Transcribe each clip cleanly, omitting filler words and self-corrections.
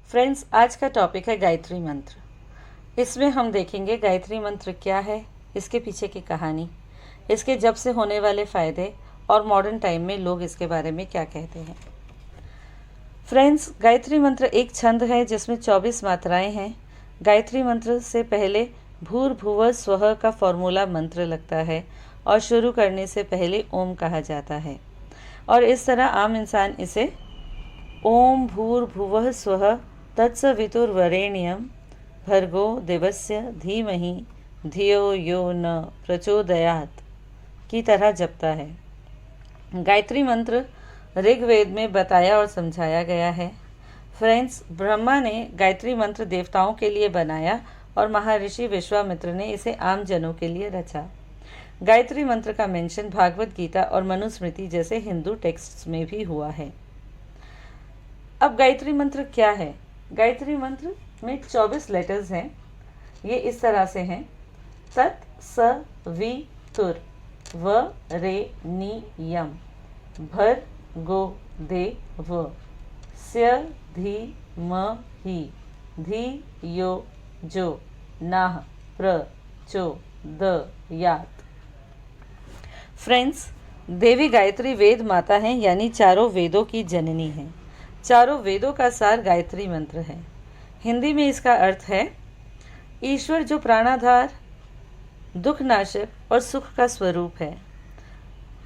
Friends, आज का topic है गायत्री मंत्र। इसमें हम देखेंगे गायत्री मंत्र क्या है, इसके पीछे की कहानी, इसके जप से होने वाले फ़ायदे और मॉडर्न टाइम में लोग इसके बारे में क्या कहते हैं। फ्रेंड्स, गायत्री मंत्र एक छंद है जिसमें 24 मात्राएं हैं। गायत्री मंत्र से पहले भूर्भुवः स्वः का फॉर्मूला मंत्र लगता है और शुरू करने से पहले ओम कहा जाता है। और इस तरह आम इंसान इसे ओम भूर्भुवः स्वः तत्सवितुर्वरेण्यं भर्गो देवस्य धीमहि धियो यो न प्रचोदयात् की तरह जपता है। गायत्री मंत्र ऋग्वेद में बताया और समझाया गया है। फ्रेंड्स, ब्रह्मा ने गायत्री मंत्र देवताओं के लिए बनाया और महर्षि विश्वामित्र ने इसे आम जनों के लिए रचा। गायत्री मंत्र का मेंशन भागवत गीता और मनुस्मृति जैसे हिंदू टेक्स्ट्स में भी हुआ है। अब गायत्री मंत्र क्या है? गायत्री मंत्र में 24 लेटर्स हैं। ये इस तरह से हैं: तत् स वि तुर व रे नी यम भर गो दे व स्य धी म ही धी यो जो नाह प्र चो द यात। फ्रेंड्स, देवी गायत्री वेद माता हैं, यानी चारों वेदों की जननी हैं। चारों वेदों का सार गायत्री मंत्र है। हिंदी में इसका अर्थ है ईश्वर जो प्राणाधार, दुखनाशक और सुख का स्वरूप है।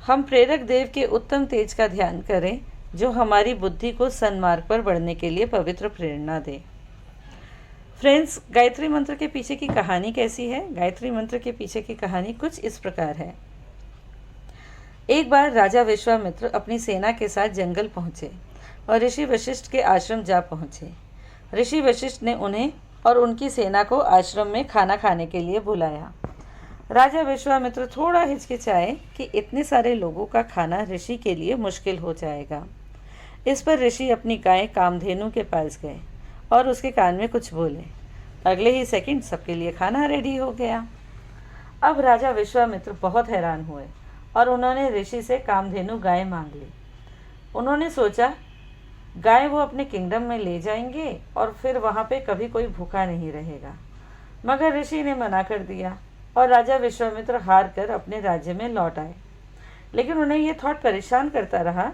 हम प्रेरक देव के उत्तम तेज का ध्यान करें जो हमारी बुद्धि को सन्मार्ग पर बढ़ने के लिए पवित्र प्रेरणा दे। फ्रेंड्स, गायत्री मंत्र के पीछे की कहानी कैसी है? गायत्री मंत्र के पीछे की कहानी कुछ इस प्रकार है। एक बार राजा विश्वामित्र अपनी सेना के साथ जंगल पहुंचे और ऋषि वशिष्ठ के आश्रम जा पहुंचे। ऋषि वशिष्ठ ने उन्हें और उनकी सेना को आश्रम में खाना खाने के लिए बुलाया। राजा विश्वामित्र थोड़ा हिचकिचाए कि इतने सारे लोगों का खाना ऋषि के लिए मुश्किल हो जाएगा। इस पर ऋषि अपनी गाय कामधेनु के पास गए और उसके कान में कुछ बोले। अगले ही सेकंड सबके लिए खाना रेडी हो गया। अब राजा विश्वामित्र बहुत हैरान हुए और उन्होंने ऋषि से कामधेनु गाय मांग ली। उन्होंने सोचा गाय वो अपने किंगडम में ले जाएंगे और फिर वहाँ पे कभी कोई भूखा नहीं रहेगा, मगर ऋषि ने मना कर दिया और राजा विश्वामित्र हार कर अपने राज्य में लौट आए। लेकिन उन्हें ये थॉट परेशान करता रहा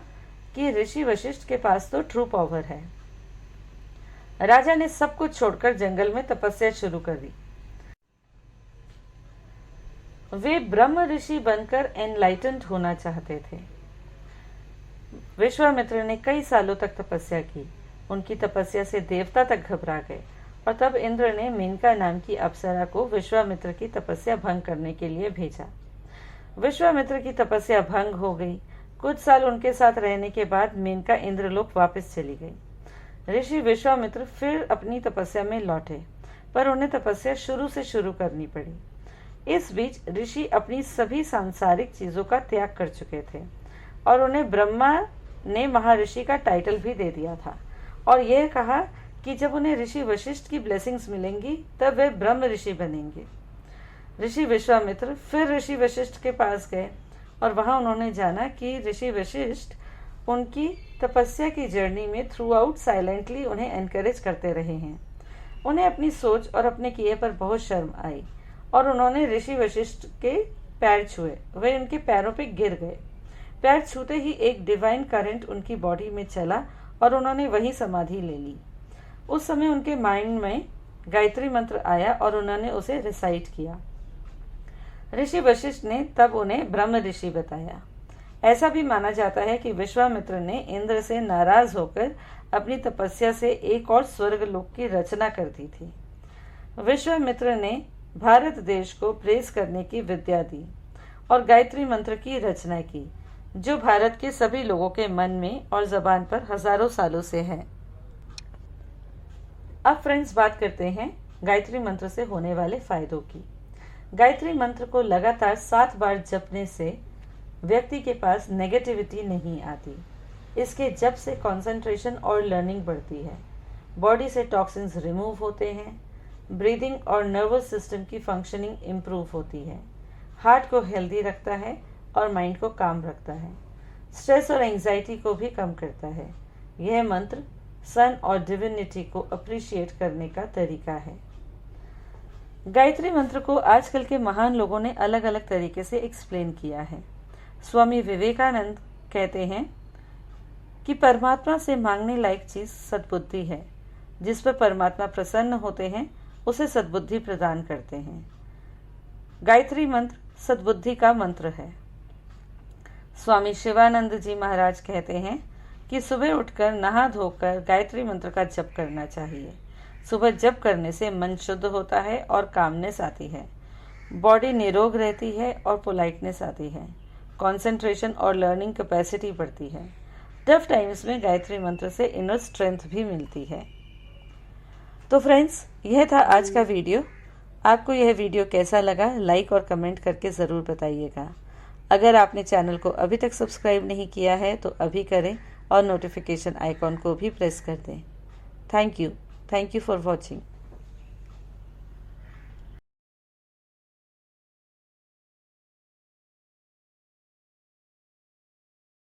कि ऋषि वशिष्ठ के पास तो ट्रू पावर है। राजा ने सब कुछ छोड़कर जंगल में तपस्या शुरू कर दी। वे ब्रह्म ऋषि बनकर एनलाइटेंड होना चाहते थे। विश्वामित्र ने कई सालों तक तपस्या की। उनकी तपस्या से देवता तक घबरा गए और तब इंद्र ने मेनका नाम की अप्सरा को विश्वामित्र की तपस्या भंग करने के लिए भेजा। विश्वामित्र की तपस्या भंग हो गई। कुछ साल उनके साथ रहने के बाद मेनका इंद्रलोक वापस चली गई। ऋषि विश्वामित्र फिर अपनी तपस्या में लौटे, पर उन्हें तपस्या शुरू से शुरू करनी पड़ी। इस बीच ऋषि अपनी सभी सांसारिक चीजों का त्याग कर चुके थे और उन्हें ब्रह्मा ने महर्षि का टाइटल भी दे दिया था और यह कहा कि जब उन्हें ऋषि वशिष्ठ की ब्लेसिंग्स मिलेंगी तब वे ब्रह्म ऋषि बनेंगे। ऋषि विश्वामित्र फिर ऋषि वशिष्ठ के पास गए और वहां उन्होंने जाना कि ऋषि वशिष्ठ उनकी तपस्या की जर्नी में थ्रू आउट साइलेंटली उन्हें एनकरेज करते रहे हैं। उन्हें अपनी सोच और अपने किए पर बहुत शर्म आई और उन्होंने ऋषि वशिष्ठ के पैर छुए। वे उनके पैरों पर गिर गए। पैर छूते ही एक डिवाइन करंट उनकी बॉडी में चला और उन्होंने वही समाधि ले ली। उस समय उनके माइंड में गायत्री मंत्र आया और उन्होंने उसे रिसाइट किया। ऋषि वशिष्ठ ने तब उन्हें ब्रह्म ऋषि बताया। ऐसा भी माना जाता है कि विश्वामित्र ने इंद्र से नाराज होकर अपनी तपस्या से एक और स्वर्ग लोक की रचना कर दी थी। विश्वामित्र ने भारत देश को प्रेस करने की विद्या दी और गायत्री मंत्र की रचना की, जो भारत के सभी लोगों के मन में और जबान पर हजारों सालों से है। अब फ्रेंड्स, बात करते हैं गायत्री मंत्र से होने वाले फायदों की। गायत्री मंत्र को लगातार 7 बार जपने से व्यक्ति के पास नेगेटिविटी नहीं आती। इसके जप से कंसंट्रेशन और लर्निंग बढ़ती है। बॉडी से टॉक्सिन्स रिमूव होते हैं। ब्रीदिंग और नर्वस सिस्टम की फंक्शनिंग इम्प्रूव होती है। हार्ट को हेल्दी रखता है और माइंड को काम रखता है। स्ट्रेस और एंजाइटी को भी कम करता है। यह मंत्र सन और डिविनिटी को अप्रिशिएट करने का तरीका है। गायत्री मंत्र को आजकल के महान लोगों ने अलग अलग तरीके से एक्सप्लेन किया है। स्वामी विवेकानंद कहते हैं कि परमात्मा से मांगने लायक चीज सद्बुद्धि है। जिस पर परमात्मा प्रसन्न होते हैं उसे सद्बुद्धि प्रदान करते हैं। गायत्री मंत्र सद्बुद्धि का मंत्र है। स्वामी शिवानंद जी महाराज कहते हैं कि सुबह उठकर नहा धोकर गायत्री मंत्र का जप करना चाहिए। सुबह जप करने से मन शुद्ध होता है और कामनेस आती है, बॉडी निरोग रहती है और पोलाइटनेस आती है, कंसंट्रेशन और लर्निंग कैपेसिटी बढ़ती है। टफ टाइम्स में गायत्री मंत्र से इनर स्ट्रेंथ भी मिलती है। तो फ्रेंड्स, यह था आज का वीडियो। आपको यह वीडियो कैसा लगा लाइक और कमेंट करके ज़रूर बताइएगा। अगर आपने चैनल को अभी तक सब्सक्राइब नहीं किया है तो अभी करें और नोटिफिकेशन आइकॉन को भी प्रेस कर दें। Thank you for watching.